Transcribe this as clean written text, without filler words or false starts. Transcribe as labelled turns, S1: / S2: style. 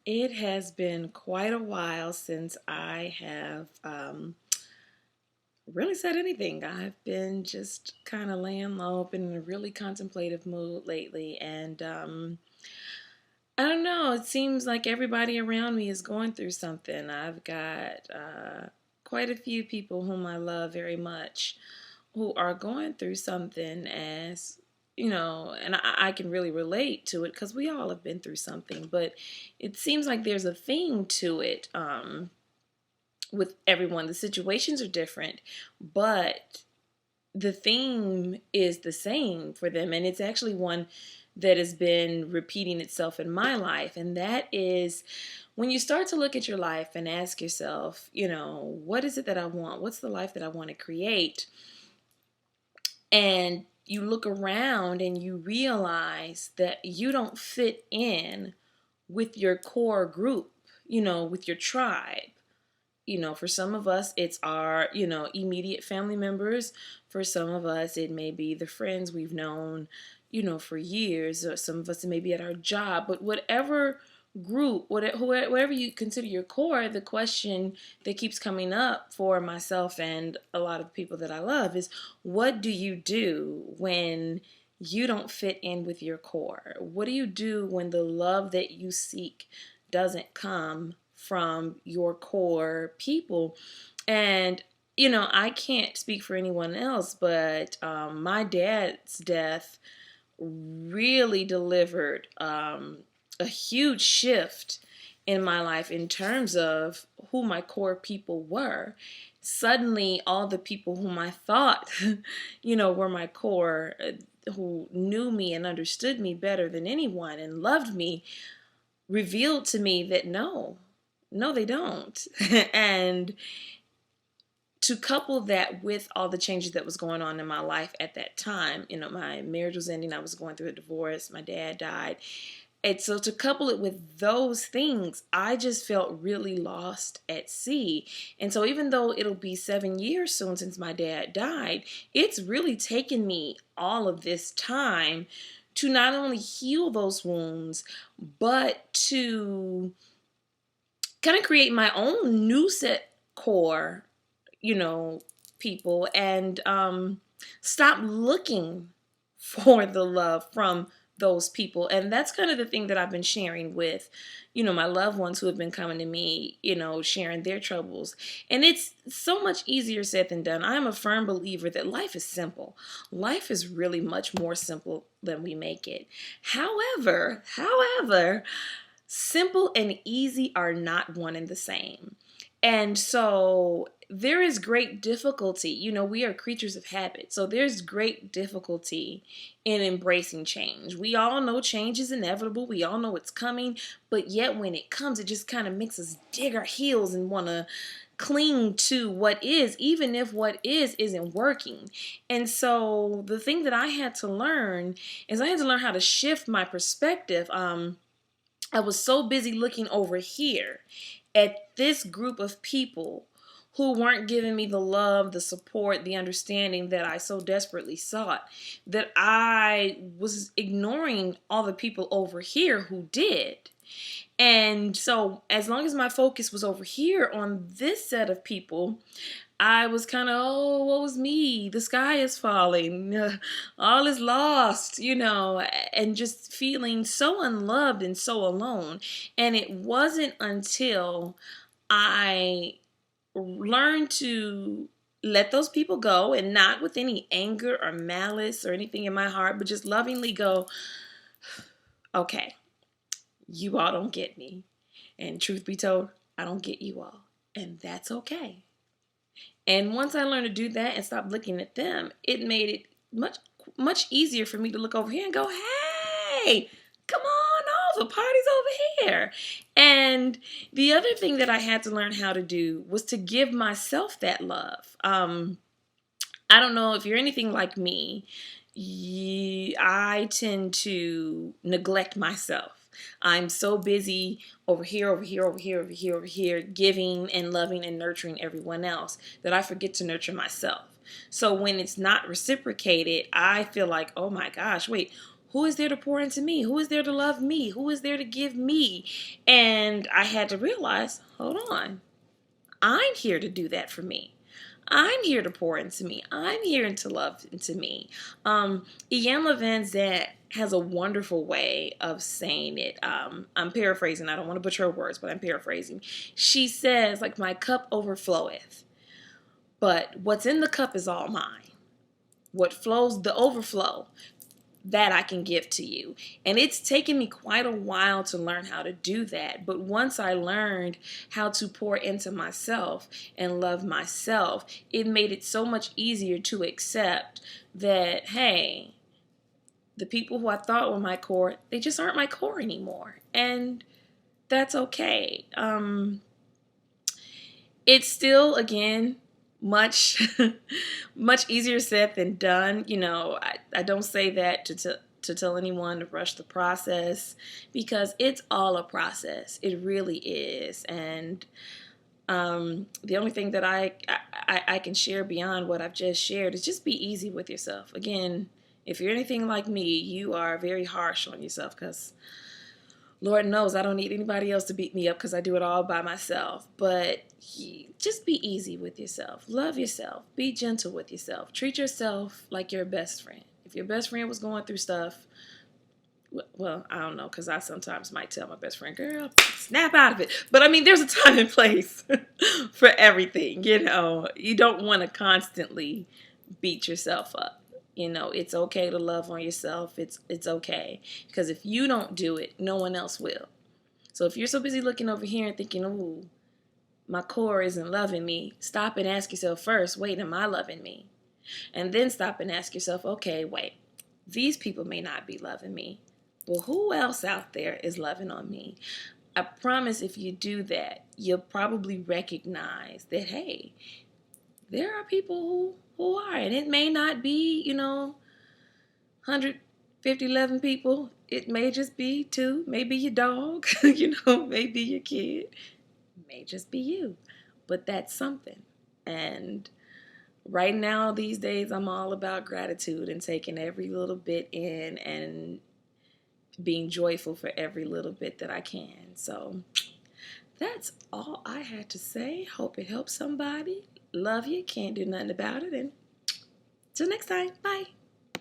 S1: It has been quite a while since I have really said anything. I've been just kind of laying low, been in a really contemplative mood lately, and I don't know, it seems like everybody around me is going through something. I've got quite a few people whom I love very much who are going through something as and I can really relate to it because we all have been through something, but it seems like there's a theme to it with everyone. The situations are different, but the theme is the same for them, and it's actually one that has been repeating itself in my life, and that is when you start to look at your life and ask yourself, what is it that I want? What's the life that I want to create? And you look around and you realize that you don't fit in with your core group, with your tribe. For some of us, it's our, immediate family members. For some of us, it may be the friends we've known, for years. Or some of us, it may be at our job. But whatever group, whatever you consider your core, the question that keeps coming up for myself and a lot of people that I love is, what do you do when you don't fit in with your core? What do you do when the love that you seek doesn't come from your core people? And I can't speak for anyone else, but my dad's death really delivered a huge shift in my life in terms of who my core people were. Suddenly, all the people whom I thought, were my core, who knew me and understood me better than anyone and loved me, revealed to me that no, they don't. And to couple that with all the changes that was going on in my life at that time, my marriage was ending, I was going through a divorce, my dad died. And so to couple it with those things, I just felt really lost at sea. And so even though it'll be 7 years soon since my dad died, it's really taken me all of this time to not only heal those wounds, but to kind of create my own new set core, people, and stop looking for the love from those people. And that's kind of the thing that I've been sharing with, my loved ones who have been coming to me, sharing their troubles. And it's so much easier said than done. I'm a firm believer that life is simple. Life is really much more simple than we make it. However, simple and easy are not one and the same. And so there is great difficulty. We are creatures of habit. So there's great difficulty in embracing change. We all know change is inevitable. We all know it's coming. But yet when it comes, it just kind of makes us dig our heels and want to cling to what is, even if what is isn't working. And so the thing that I had to learn is I had to learn how to shift my perspective. I was so busy looking over here at this group of people who weren't giving me the love, the support, the understanding that I so desperately sought, that I was ignoring all the people over here who did. And so as long as my focus was over here on this set of people, I was kind of, oh, what was me? The sky is falling. All is lost, and just feeling so unloved and so alone. And it wasn't until I learned to let those people go, and not with any anger or malice or anything in my heart, but just lovingly go, okay, you all don't get me. And truth be told, I don't get you all. And that's okay. And once I learned to do that and stop looking at them, it made it much easier for me to look over here and go, hey, come on over, party's over here. And the other thing that I had to learn how to do was to give myself that love. I don't know if you're anything like me. I tend to neglect myself. I'm so busy over here, giving and loving and nurturing everyone else that I forget to nurture myself. So when it's not reciprocated, I feel like, oh my gosh, wait, Who is there to pour into me? Who is there to love me? Who is there to give me? And I had to realize, hold on, I'm here to do that for me. I'm here to pour into me. I'm here to love into me. Iyanla Vanzant has a wonderful way of saying it. I'm paraphrasing. I don't want to butcher her words, but I'm paraphrasing. She says, like, my cup overfloweth, but what's in the cup is all mine. What flows, the overflow, that I can give to you. And it's taken me quite a while to learn how to do that. But once I learned how to pour into myself and love myself, it made it so much easier to accept that, hey, the people who I thought were my core, they just aren't my core anymore. And that's okay. It's still, again, much much easier said than done. I don't say that to tell anyone to rush the process, because it's all a process. It really is. And the only thing that I can share beyond what I've just shared is just be easy with yourself. Again, if you're anything like me, you are very harsh on yourself, because Lord knows I don't need anybody else to beat me up, because I do it all by myself. But just be easy with yourself. Love yourself. Be gentle with yourself. Treat yourself like your best friend. If your best friend was going through stuff, well, I don't know, because I sometimes might tell my best friend, girl, snap out of it. But I mean, there's a time and place for everything. You don't want to constantly beat yourself up. It's okay to love on yourself. It's okay. Because if you don't do it, no one else will. So if you're so busy looking over here and thinking, ooh, my core isn't loving me, stop and ask yourself first, wait, am I loving me? And then stop and ask yourself, okay, wait, these people may not be loving me. Well, who else out there is loving on me? I promise if you do that, you'll probably recognize that, hey, there are people who are. And it may not be, 150, 11 people. It may just be two, maybe your dog, maybe your kid. It may just be you. But that's something. And right now, these days, I'm all about gratitude and taking every little bit in and being joyful for every little bit that I can. So that's all I had to say. Hope it helps somebody. Love you. Can't do nothing about it. And till next time. Bye.